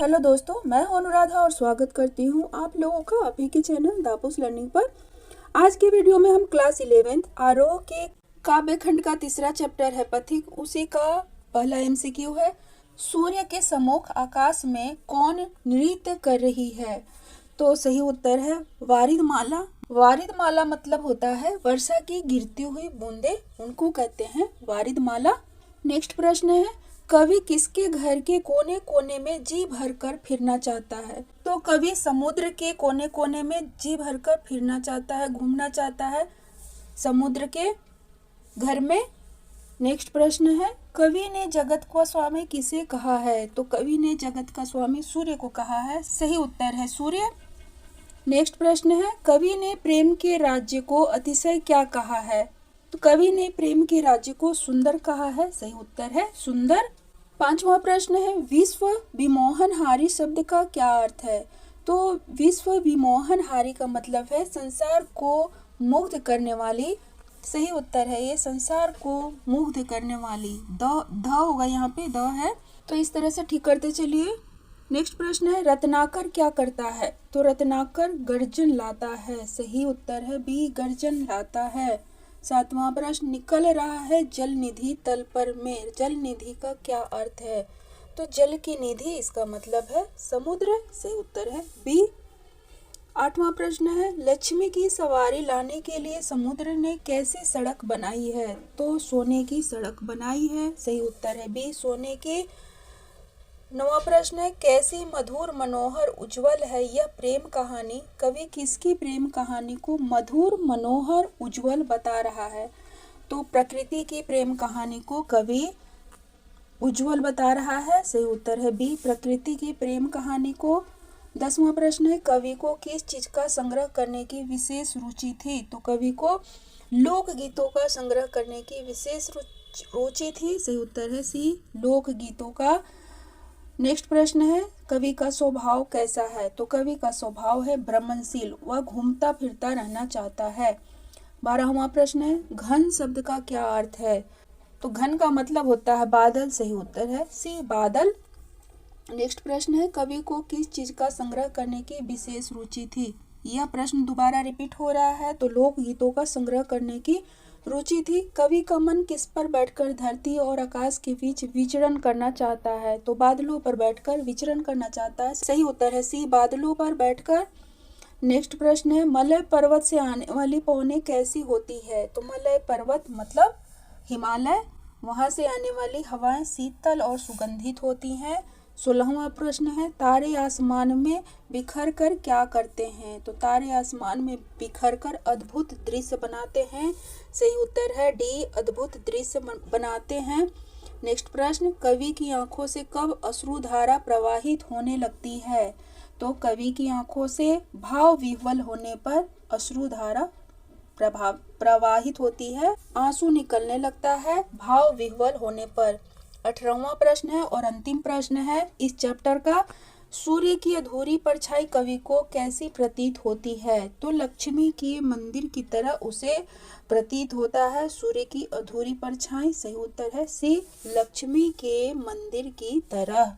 Hello दोस्तों, मैं हूं अनुराधा और स्वागत करती हूं आप लोगों का अभी के चैनल दापूस लर्निंग पर। आज के वीडियो में हम क्लास 11 आरोह के काव्य खंड का तीसरा चैप्टर है पथिक, उसी का पहला एमसीक्यू है। सूर्य के सम्मुख आकाश में कौन नृत्य कर रही है? तो सही उत्तर है वारिधमाला। वारिधमाला मतलब होता है वर्षा की गिरती हुई बूंदे, उनको कहते हैं वारिधमाला। नेक्स्ट प्रश्न है, कवि किसके घर के कोने कोने में जी भरकर फिरना चाहता है? तो कवि समुद्र के कोने कोने में जी भरकर फिरना चाहता है, घूमना चाहता है समुद्र के घर में। नेक्स्ट प्रश्न है, कवि ने जगत का स्वामी किसे कहा है? तो कवि ने जगत का स्वामी सूर्य को कहा है, सही उत्तर है सूर्य। नेक्स्ट प्रश्न है, कवि ने प्रेम के राज्य को अतिशय क्या कहा है? तो कवि ने प्रेम के राज्य को सुंदर कहा है, सही उत्तर है सुंदर। पांचवा प्रश्न है, विश्व विमोहनहारी शब्द का क्या अर्थ है? तो विश्व विमोहनहारी का मतलब है संसार को मुग्ध करने वाली, सही उत्तर है ये संसार को मुग्ध करने वाली। द होगा यहाँ पे, द है, तो इस तरह से ठीक करते चलिए। नेक्स्ट प्रश्न है, रत्नाकर क्या करता है? तो रत्नाकर गर्जन लाता है, सही उत्तर है बी गर्जन लाता है। सातवां प्रश्न, निकल रहा है जल निधि तल पर में, जल निधि का क्या अर्थ है? तो जल की निधि इसका मतलब है समुद्र, सही उत्तर है बी। आठवां प्रश्न है, लक्ष्मी की सवारी लाने के लिए समुद्र ने कैसी सड़क बनाई है? तो सोने की सड़क बनाई है, सही उत्तर है बी सोने की। नौवां प्रश्न है, कैसी मधुर मनोहर उज्जवल है यह प्रेम कहानी? कवि किसकी प्रेम कहानी को मधुर मनोहर उज्जवल बता रहा है? तो प्रकृति की प्रेम कहानी को कवि उज्जवल बता रहा है, सही उत्तर है बी प्रकृति की प्रेम कहानी को। 10वां प्रश्न है, कवि को किस चीज का संग्रह करने की विशेष रुचि थी? तो कवि को लोकगीतों का संग्रह करने की विशेष रुचि थी, सही उत्तर है सी लोकगीतों का। नेक्स्ट प्रश्न है, कवि का स्वभाव कैसा है? तो कवि का स्वभाव है भ्रमणशील, वह घूमता फिरता रहना चाहता है। 12वां प्रश्न है, घन शब्द का क्या अर्थ है? तो घन का मतलब होता है बादल, सही उत्तर है सी बादल। नेक्स्ट प्रश्न है, कवि को किस चीज का संग्रह करने की विशेष रुचि थी? यह प्रश्न दोबारा रिपीट हो रहा है, तो लोकगीतों का संग्रह करने की रुचि थी। कवि का मन किस पर बैठकर धरती और आकाश के बीच विचरण करना चाहता है? तो बादलों पर बैठकर विचरण करना चाहता है, सही उत्तर है सी बादलों पर बैठकर। नेक्स्ट प्रश्न है, मलय पर्वत से आने वाली पवनें कैसी होती है? तो मलय पर्वत मतलब हिमालय, वहां से आने वाली हवाएं शीतल और सुगंधित होती हैं। 16वां प्रश्न है, तारे आसमान में बिखर कर क्या करते हैं? तो तारे आसमान में बिखर कर अद्भुत दृश्य बनाते हैं, सही उत्तर है डी अद्भुत दृश्य बनाते हैं। नेक्स्ट प्रश्न, कवि की आंखों से कब अश्रुधारा प्रवाहित होने लगती है? तो कवि की आंखों से भाव विह्वल होने पर अश्रुधारा प्रवाहित होती है, आंसू निकलने लगता है भाव विह्वल होने पर। 18वां प्रश्न है और अंतिम प्रश्न है इस चैप्टर का, सूर्य की अधूरी परछाई कवि को कैसी प्रतीत होती है? तो लक्ष्मी के मंदिर की तरह उसे प्रतीत होता है सूर्य की अधूरी परछाई, सही उत्तर है सी लक्ष्मी के मंदिर की तरह।